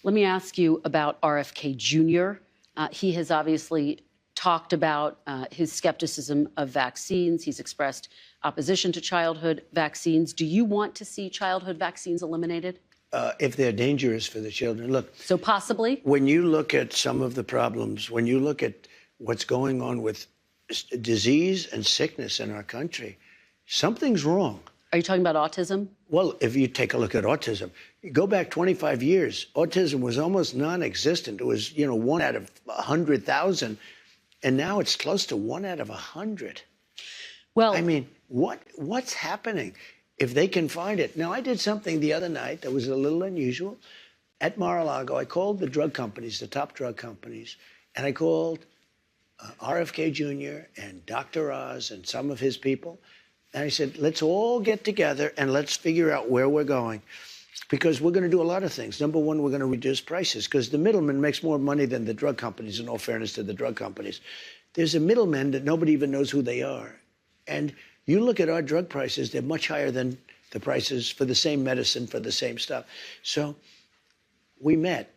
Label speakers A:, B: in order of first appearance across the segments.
A: Let me ask you about RFK Jr. He has obviously talked about his skepticism of vaccines. He's expressed opposition to childhood vaccines. Do you want to see childhood vaccines eliminated?
B: If they're dangerous for the children. Look.
A: So possibly?
B: When you look at some of the problems, when you look at what's going on with disease and sickness in our country, something's wrong.
A: Are you talking about autism?
B: Well, if you take a look at autism, you go back 25 years, autism was almost non-existent. It was, 1 out of 100,000. And now it's close to 1 out of 100.
A: Well,
B: I mean, what's happening? If they can find it. Now, I did something the other night that was a little unusual. At Mar-a-Lago, I called the drug companies, the top drug companies, and I called RFK Jr. and Dr. Oz and some of his people. And I said, let's all get together and let's figure out where we're going. Because we're going to do a lot of things. Number one, we're going to reduce prices because the middleman makes more money than the drug companies, in all fairness to the drug companies. There's a middleman that nobody even knows who they are. And you look at our drug prices, they're much higher than the prices for the same medicine, for the same stuff. So we met,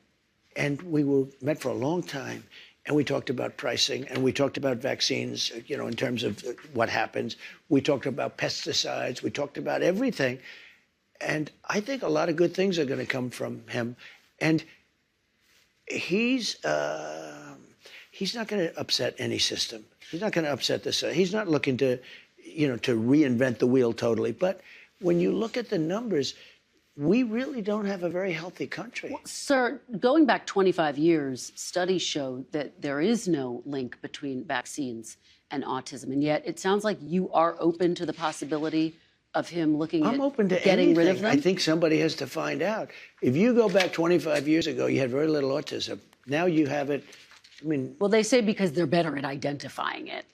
B: and we met for a long time, and we talked about pricing, and we talked about vaccines, in terms of what happens. We talked about pesticides. We talked about everything. And I think a lot of good things are going to come from him. And he's not going to upset any system. He's not going to upset the system. He's not looking to, to reinvent the wheel totally. But when you look at the numbers, we really don't have a very healthy country.
A: Well, sir, going back 25 years, studies show that there is no link between vaccines and autism. And yet it sounds like you are open to the possibility of him looking
B: I'm
A: at
B: open to
A: getting
B: anything.
A: rid of them?
B: I think somebody has to find out. If you go back 25 years ago, you had very little autism. Now you have it. I mean,
A: well, they say because they're better at identifying it.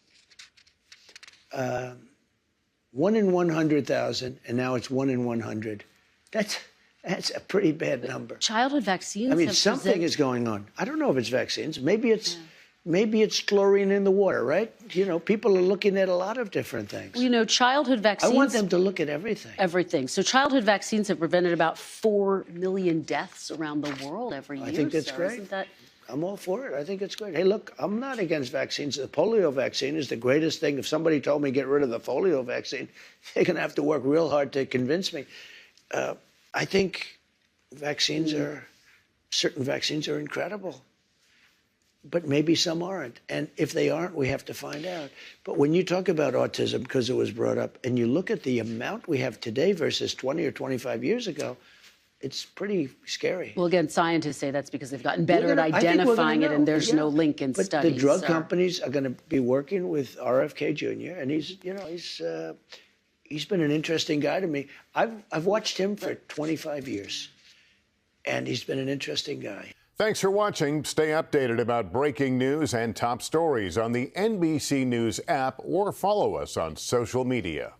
B: 1 in 100,000, and now it's 1 in 100. That's a pretty bad number.
A: Childhood vaccines.
B: I mean, something is going on. I don't know if it's vaccines. Maybe it's chlorine in the water, right? People are looking at a lot of different things.
A: Well, childhood vaccines.
B: I want them to look at everything.
A: Everything. So childhood vaccines have prevented about 4 million deaths around the world every year.
B: I think that's great.
A: Isn't that...
B: I'm all for it. I think it's great. Hey, look, I'm not against vaccines. The polio vaccine is the greatest thing. If somebody told me get rid of the polio vaccine, they're going to have to work real hard to convince me. I think certain vaccines are incredible. But maybe some aren't. And if they aren't, we have to find out. But when you talk about autism, because it was brought up, and you look at the amount we have today versus 20 or 25 years ago, it's pretty scary.
A: Well, again, scientists say that's because they've gotten better at identifying it, and there's no link in studies.
B: But the drug companies are going to be working with RFK Jr., and he's been an interesting guy to me. I've watched him for 25 years, and he's been an interesting guy.
C: Thanks for watching. Stay updated about breaking news and top stories on the NBC News app or follow us on social media.